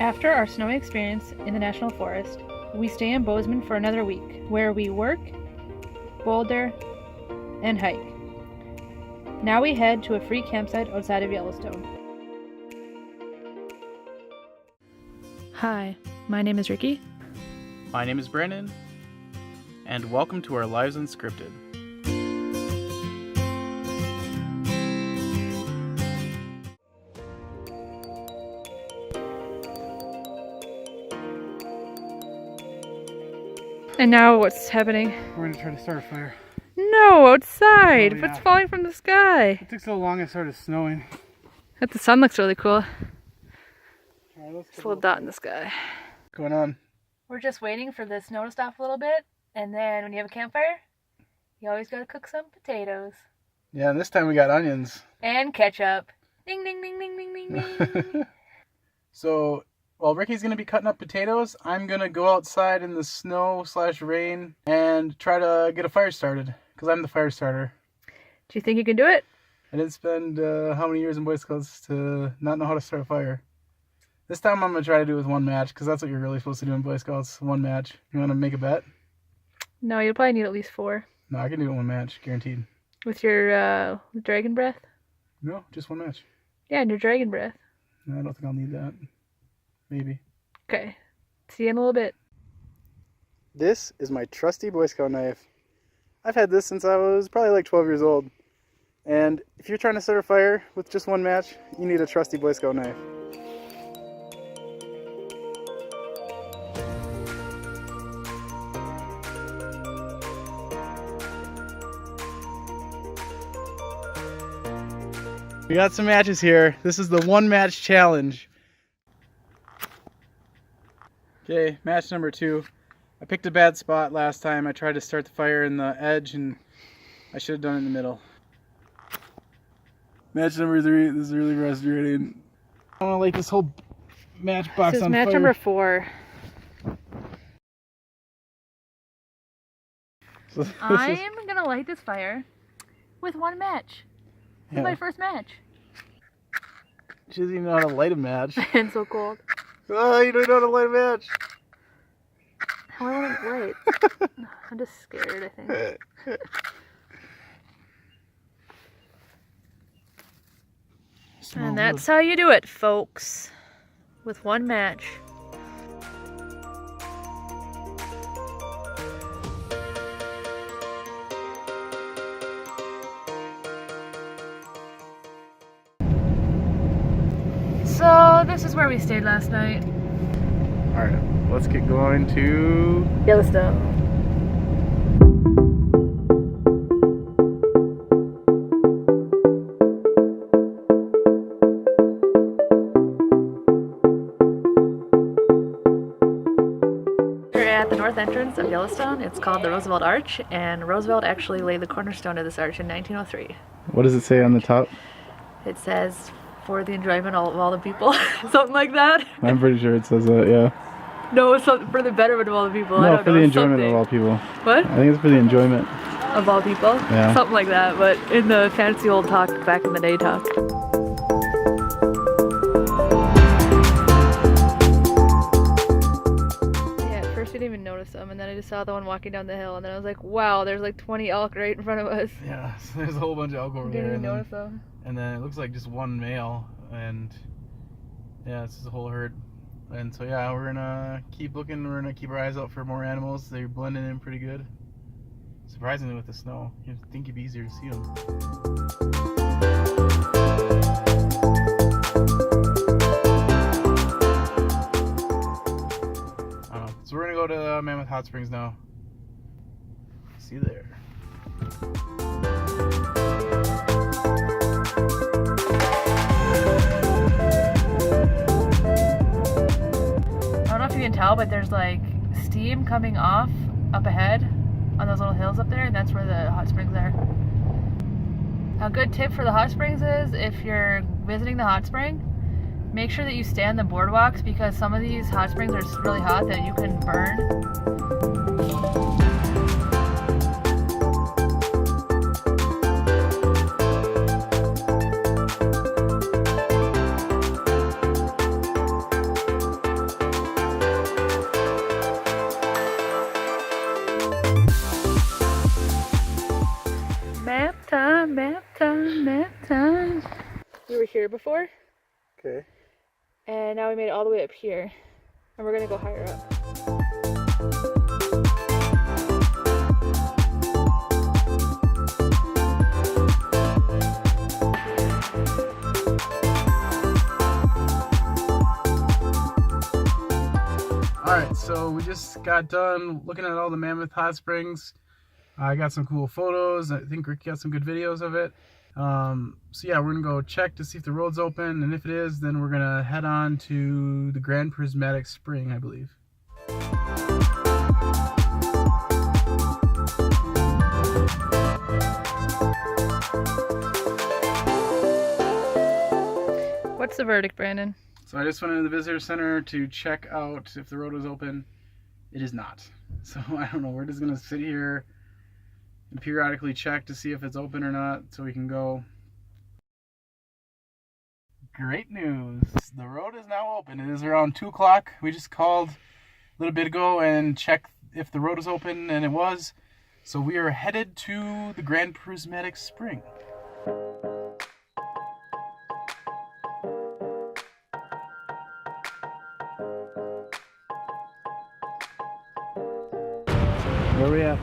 After our snowy experience in the National Forest, we stay in Bozeman for another week, where we work, boulder, and hike. Now we head to a free campsite outside of Yellowstone. Hi, my name is Ricky. My name is Brandon, and welcome to our Lives Unscripted. And now what's happening? We're going to try to start a fire. No, outside! Oh, yeah. What's falling from the sky? It took so long it started snowing. But the sun looks really cool. Alright, let's It's a little dot in the sky. What's going on? We're just waiting for the snow to stop a little bit, and then when you have a campfire, you always gotta cook some potatoes. Yeah, and this time we got onions. And ketchup. Ding, ding, ding, ding, ding, ding, ding. So, while Ricky's going to be cutting up potatoes, I'm going to go outside in the snow/rain and try to get a fire started, because I'm the fire starter. Do you think you can do it? I didn't spend how many years in Boy Scouts to not know how to start a fire. This time I'm going to try to do it with one match, because that's what you're really supposed to do in Boy Scouts, one match. You want to make a bet? No, you'll probably need at least 4. No, I can do it one match, guaranteed. With your dragon breath? No, just one match. Yeah, and your dragon breath. No, I don't think I'll need that. Maybe. Okay. See you in a little bit. This is my trusty Boy Scout knife. I've had this since I was probably like 12 years old. And if you're trying to start a fire with just one match, you need a trusty Boy Scout knife. We got some matches here. This is the one match challenge. Okay, match number 2. I picked a bad spot last time. I tried to start the fire in the edge and I should have done it in the middle. Match number 3, this is really frustrating. I want to light this whole matchbox This is on match fire. number 4. So I am gonna light this fire with one match. This is my first match. She doesn't even know how to light a match. It's so cold. Oh, you don't know how to light a match. How do I want to light? I'm just scared, I think. And that's how you do it, folks. With one match. So this is where we stayed last night. Alright, let's get going to Yellowstone. We're at the north entrance of Yellowstone. It's called the Roosevelt Arch, and Roosevelt actually laid the cornerstone of this arch in 1903. What does it say on the top? It says, for the enjoyment of all the people, something like that. I'm pretty sure it says that, yeah. No, it's for the betterment of all the people. I No, don't for know, the enjoyment something. of all people. What? I think it's for the enjoyment. Of all people? Yeah. Something like that, but in the fancy old talk, back in the day talk. Yeah, at first we didn't even notice them, and then I just saw the one walking down the hill, and then I was like, wow, there's like 20 elk right in front of us. Yeah, so there's a whole bunch of elk over I there. didn't even And notice them. then it looks like just one male, and yeah, it's just a whole herd. And so yeah, we're gonna keep looking, we're gonna keep our eyes out for more animals. They're blending in pretty good. Surprisingly with the snow, you'd think it'd be easier to see them. So we're gonna go to Mammoth Hot Springs now. See you there. I don't know if you can tell, but there's like steam coming off up ahead on those little hills up there, and that's where the hot springs are. A good tip for the hot springs is, if you're visiting the hot spring, make sure that you stay on the boardwalks, because some of these hot springs are really hot that you can burn. before. Okay. And now we made it all the way up here. And we're gonna go higher up. Alright, so we just got done looking at all the Mammoth Hot Springs. I got some cool photos. I think Rick got some good videos of it. So yeah, we're gonna go check to see if the road's open, and if it is, then we're gonna head on to the Grand Prismatic Spring, I believe. What's the verdict, Brandon? So I just went into the visitor center to check out if the road was open. It is not. So I don't know, we're just gonna sit here and periodically check to see if it's open or not so we can go. Great news. The road is now open. It is around 2 o'clock. We just called a little bit ago and checked if the road was open, and it was. So we are headed to the Grand Prismatic Spring. Where are we at?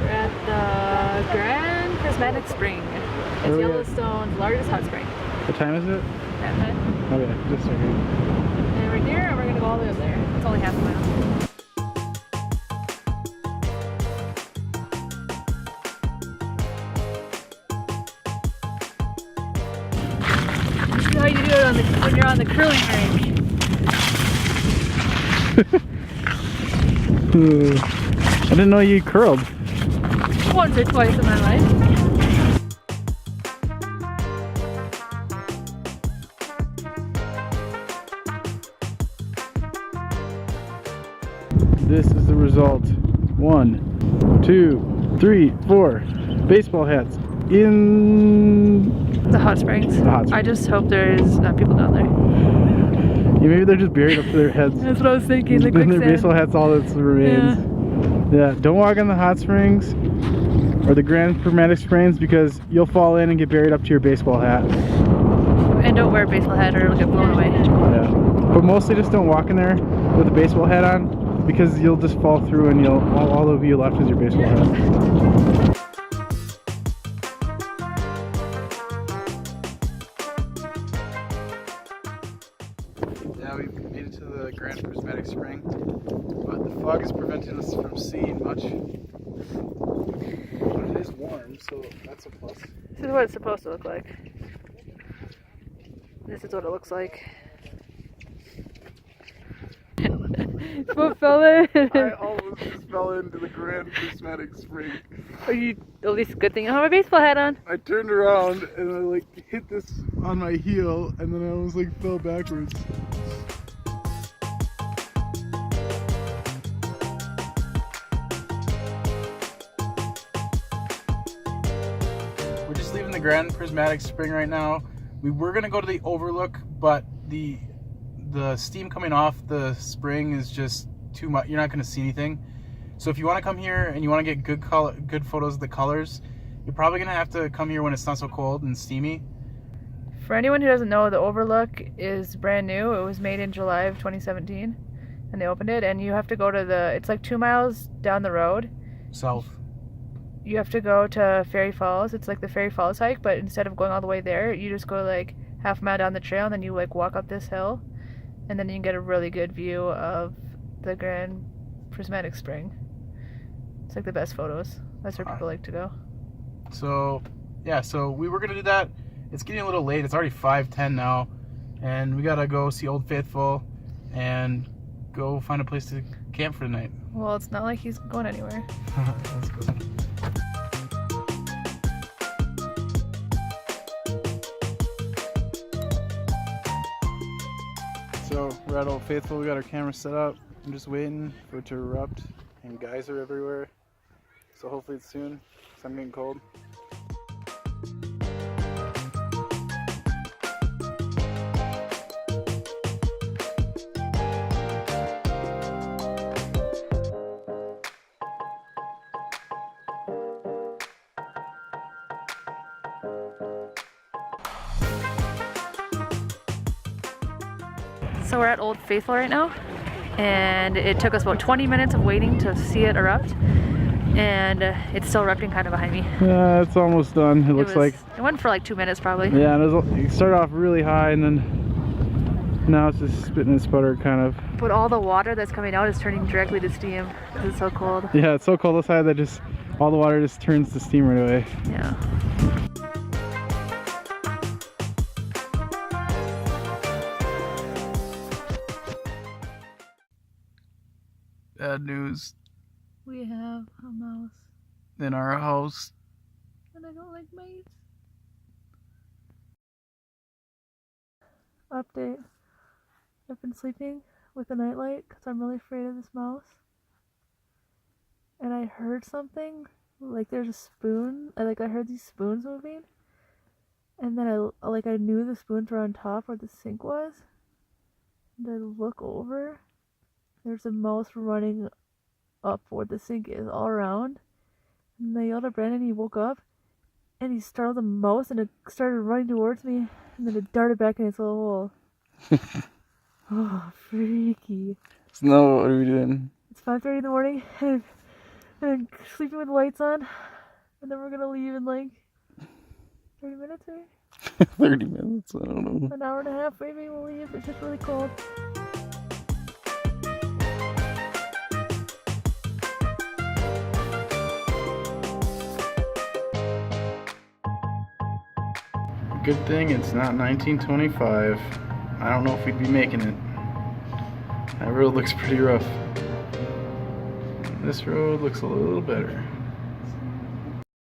We're at the Grand Prismatic Spring. It's Yellowstone's largest hot spring. What time is it? That time. Oh yeah, just a second. And we're here and we're gonna go all the way up there. It's only half a mile. This is how you do it when you're on the curling rink. I didn't know you curled. Once or twice in my life. This is the result. 1, 2, 3, 4 baseball hats in The hot springs. the hot springs. I just hope there's not people down there. Yeah, maybe they're just buried up to their heads. That's what I was thinking. The Then their quicksand. baseball hats all that remains. Yeah, don't walk on the hot springs or the Grand Prismatic Springs because you'll fall in and get buried up to your baseball hat. And don't wear a baseball hat or it'll get blown away. Yeah, but mostly just don't walk in there with a baseball hat on because you'll just fall through and all of you left is your baseball hat. Yeah, we made it to the Grand Prismatic Spring, but the fog is preventing us from seeing much. But it is warm, so that's a plus. This is what it's supposed to look like. This is what it looks like. What fell in? I almost just fell into the Grand Prismatic Spring. Are you, at least a good thing I have a baseball hat on. I turned around and I like hit this on my heel and then I almost like fell backwards. We're just leaving the Grand Prismatic Spring right now. We were gonna go to the overlook, but the steam coming off the spring is just too much. You're not gonna see anything. So if you want to come here and you want to get good photos of the colors, you're probably gonna have to come here when it's not so cold and steamy. For anyone who doesn't know, the Overlook is brand new. It was made in July of 2017 and they opened it, and you have to go to it's like 2 miles down the road. South. You have to go to Fairy Falls. It's like the Fairy Falls hike, but instead of going all the way there, you just go like half a mile down the trail and then you like walk up this hill, and then you can get a really good view of the Grand Prismatic Spring. It's like the best photos. That's where people like to go. So yeah, so we were gonna do that. It's getting a little late. It's already 5:10 now, and we gotta go see Old Faithful and go find a place to camp for the night. Well, it's not like he's going anywhere. Let's go. So we're at Old Faithful. We got our camera set up. I'm just waiting for it to erupt, and guys are everywhere. So hopefully it's soon, because I'm getting cold. So we're at Old Faithful right now, and it took us about 20 minutes of waiting to see it erupt, and it's still erupting kind of behind me. Yeah, it's almost done. It looks like. It went for like 2 minutes probably. Yeah, and it started off really high, and then now it's just spitting and sputter kind of. But all the water that's coming out is turning directly to steam because it's so cold. Yeah, it's so cold outside that just all the water just turns to steam right away. Yeah. Bad news We have a mouse. in our house. And I don't like mice. Update. I've been sleeping with a nightlight because I'm really afraid of this mouse. And I heard something, like there's a spoon. I heard these spoons moving. And then I knew the spoons were on top where the sink was. And I look over. There's a mouse running up where the sink is all around. And I yelled at Brandon, he woke up. And he startled the mouse and it started running towards me. And then it darted back in its little hole. Oh, freaky. So now what are we doing? It's 5:30 in the morning. And I'm sleeping with the lights on. And then we're going to leave in like 30 minutes maybe? 30 minutes, I don't know. An hour and a half maybe we'll leave. It's just really cold. Good thing it's not 1925. I don't know if we'd be making it. That road looks pretty rough. This road looks a little better.